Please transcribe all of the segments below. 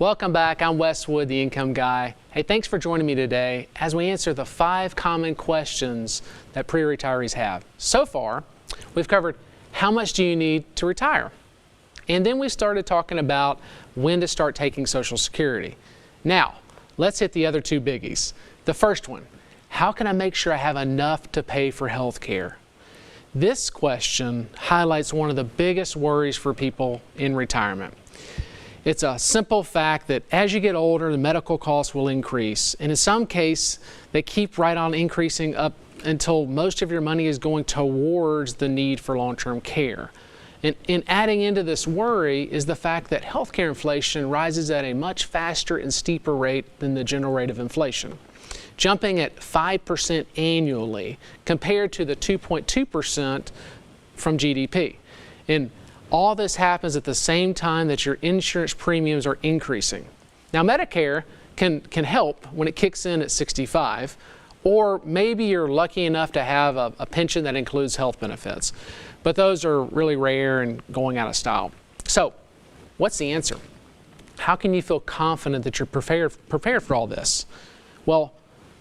Welcome back. I'm Wes Wood, the Income Guy. Hey, thanks for joining me today as we answer the 5 common questions that pre-retirees have. So far, we've covered how much do you need to retire? And then we started talking about when to start taking Social Security. Now, let's hit the other 2 biggies. The first one, how can I make sure I have enough to pay for health care? This question highlights one of the biggest worries for people in retirement. It's a simple fact that as you get older, the medical costs will increase. And in some cases, they keep right on increasing up until most of your money is going towards the need for long-term care. And adding into this worry is the fact that healthcare inflation rises at a much faster and steeper rate than the general rate of inflation, jumping at 5% annually compared to the 2.2% from GDP. And all this happens at the same time that your insurance premiums are increasing. Now, Medicare can help when it kicks in at 65, or maybe you're lucky enough to have a pension that includes health benefits. But those are really rare and going out of style. So, what's the answer? How can you feel confident that you're prepared for all this? Well,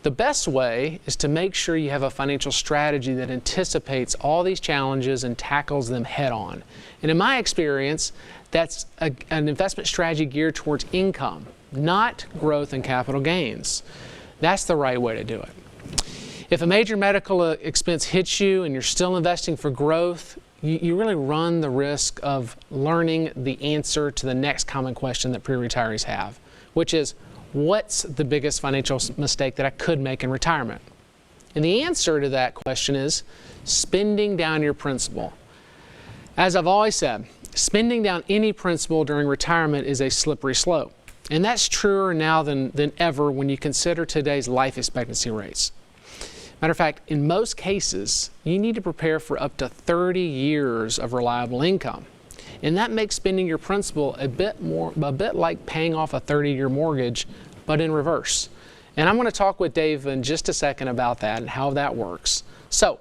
the best way is to make sure you have a financial strategy that anticipates all these challenges and tackles them head on. And in my experience, that's an investment strategy geared towards income, not growth and capital gains. That's the right way to do it. If a major medical expense hits you and you're still investing for growth, you really run the risk of learning the answer to the next common question that pre-retirees have, which is, what's the biggest financial mistake that I could make in retirement? And the answer to that question is spending down your principal. As I've always said, spending down any principal during retirement is a slippery slope. And that's truer now than ever when you consider today's life expectancy rates. Matter of fact, in most cases, you need to prepare for up to 30 years of reliable income. And that makes spending your principal a bit like paying off a 30-year mortgage, but in reverse. And I'm going to talk with Dave in just a second about that and how that works. So,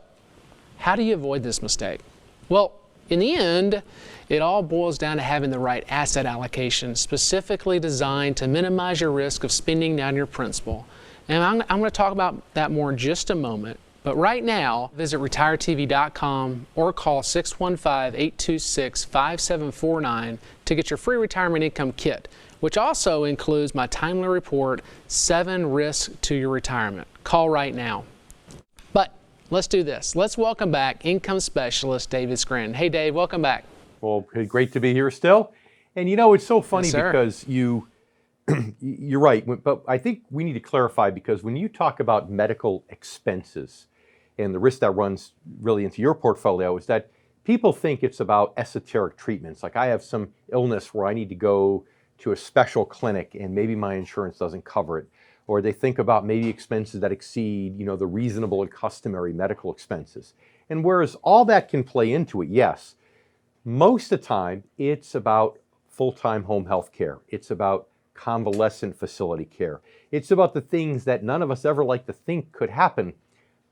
how do you avoid this mistake? Well, in the end, it all boils down to having the right asset allocation, specifically designed to minimize your risk of spending down your principal. And I'm going to talk about that more in just a moment. But right now, visit retiretv.com or call 615-826-5749 to get your free retirement income kit, which also includes my timely report, 7 Risks to Your Retirement. Call right now. But let's do this. Let's welcome back income specialist David Scranton. Hey, Dave, welcome back. Well, great to be here still. And you know, it's so funny Yes, because you're right, but I think we need to clarify, because when you talk about medical expenses and the risk that runs really into your portfolio, is that people think it's about esoteric treatments. Like, I have some illness where I need to go to a special clinic and maybe my insurance doesn't cover it. Or they think about maybe expenses that exceed, the reasonable and customary medical expenses. And whereas all that can play into it, yes, most of the time it's about full-time home health care. It's about convalescent facility care. It's about the things that none of us ever like to think could happen,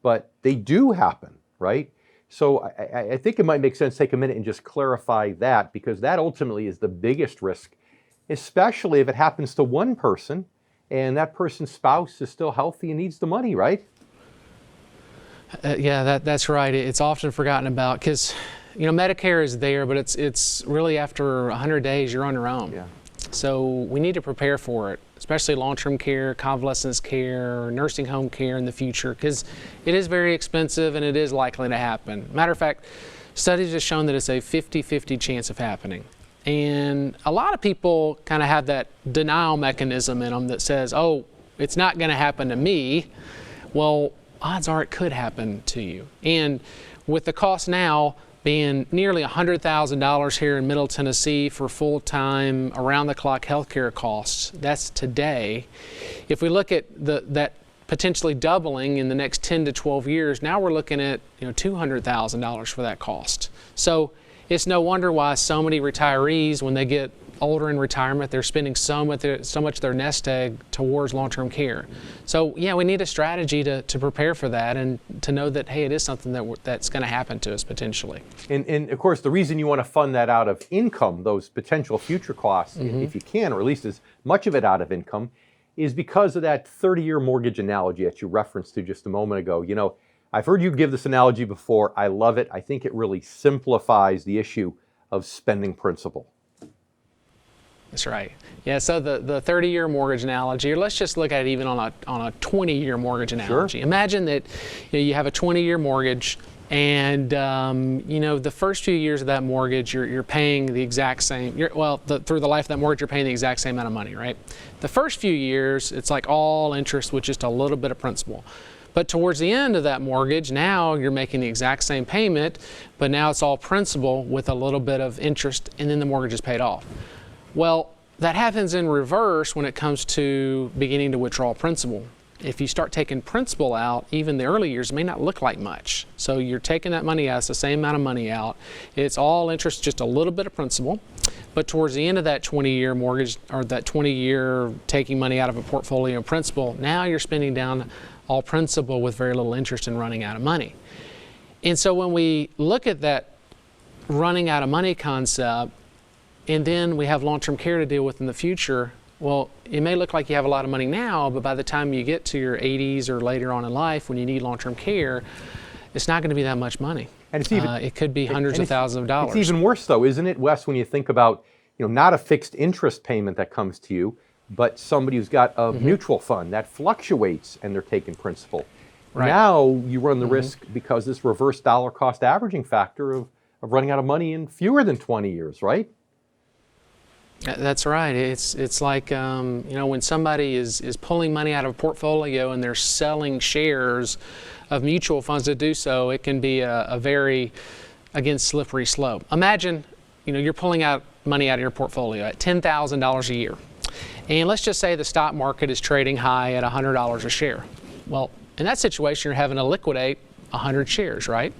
but they do happen, right? So I think it might make sense to take a minute and just clarify that, because that ultimately is the biggest risk, especially if it happens to one person and that person's spouse is still healthy and needs the money, right? Yeah, that's right. It's often forgotten about because, Medicare is there, but it's really after 100 days you're on your own. Yeah. So we need to prepare for it, especially long-term care, convalescence care, nursing home care in the future, because it is very expensive and it is likely to happen. Matter of fact, studies have shown that it's a 50-50 chance of happening. And a lot of people kind of have that denial mechanism in them that says, oh, it's not going to happen to me. Well, odds are it could happen to you. And with the cost now being nearly $100,000 here in Middle Tennessee for full-time, around-the-clock healthcare costs, that's today. If we look at that potentially doubling in the next 10 to 12 years, now we're looking at $200,000 for that cost. So it's no wonder why so many retirees, when they get older in retirement, they're spending so much of their nest egg towards long-term care. So yeah, we need a strategy to prepare for that and to know that, hey, it is something that's going to happen to us potentially. And of course, the reason you want to fund that out of income, those potential future costs, if you can, or at least as much of it out of income, is because of that 30-year mortgage analogy that you referenced to just a moment ago. You know, I've heard you give this analogy before. I love it. I think it really simplifies the issue of spending principal. That's right. Yeah, so the 30-year mortgage analogy, or let's just look at it even on a 20-year mortgage analogy. Sure. Imagine that you have a 20-year mortgage, and the first few years of that mortgage, you're paying the exact same. Through the life of that mortgage, you're paying the exact same amount of money, right? The first few years, it's like all interest with just a little bit of principal. But towards the end of that mortgage, now you're making the exact same payment, but now it's all principal with a little bit of interest, and then the mortgage is paid off. Well, that happens in reverse when it comes to beginning to withdraw principal. If you start taking principal out, even the early years, it may not look like much. So you're taking that money out, it's the same amount of money out. It's all interest, just a little bit of principal. But towards the end of that 20-year mortgage, or that 20-year taking money out of a portfolio of principal, now you're spending down all principal with very little interest and running out of money. And so when we look at that running out of money concept, and then we have long-term care to deal with in the future, well, it may look like you have a lot of money now, but by the time you get to your 80s or later on in life when you need long-term care, it's not going to be that much money. And it's even, it could be hundreds of thousands of dollars. It's even worse though, isn't it, Wes, when you think about, not a fixed interest payment that comes to you, but somebody who's got a mutual fund that fluctuates and they're taking principal. Right. Now you run the risk, because this reverse dollar cost averaging factor of running out of money in fewer than 20 years, right? That's right. It's like when somebody is pulling money out of a portfolio and they're selling shares of mutual funds to do so, it can be a very, again, slippery slope. Imagine, you're pulling out money out of your portfolio at $10,000 a year, and let's just say the stock market is trading high at $100 a share. Well, in that situation, you're having to liquidate 100 shares, right?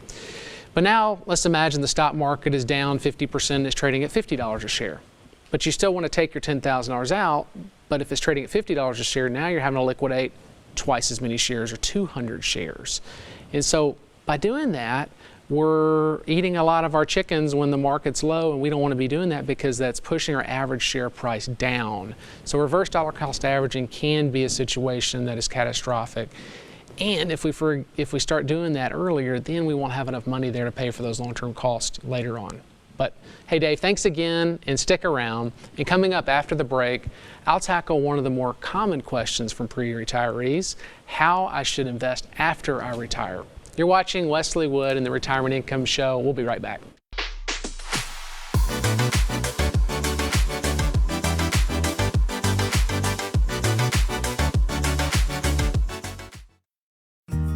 But now let's imagine the stock market is down 50% and is trading at $50 a share. But you still want to take your $10,000 out, but if it's trading at $50 a share, now you're having to liquidate twice as many shares, or 200 shares. And so by doing that, we're eating a lot of our chickens when the market's low, and we don't want to be doing that because that's pushing our average share price down. So reverse dollar cost averaging can be a situation that is catastrophic. And if we start doing that earlier, then we won't have enough money there to pay for those long-term costs later on. But hey, Dave, thanks again, and stick around. And coming up after the break, I'll tackle one of the more common questions from pre-retirees: how I should invest after I retire. You're watching Wesley Wood and the Retirement Income Show. We'll be right back.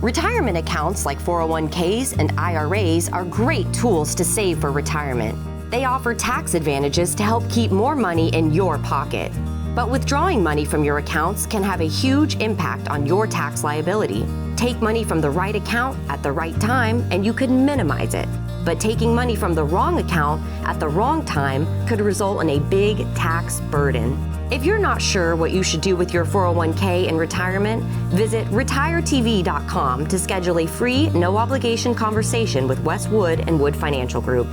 Retirement accounts like 401ks and IRAs are great tools to save for retirement. They offer tax advantages to help keep more money in your pocket. But withdrawing money from your accounts can have a huge impact on your tax liability. Take money from the right account at the right time and you could minimize it. But taking money from the wrong account at the wrong time could result in a big tax burden. If you're not sure what you should do with your 401k in retirement, visit retiretv.com to schedule a free, no-obligation conversation with Wes Wood and Wood Financial Group.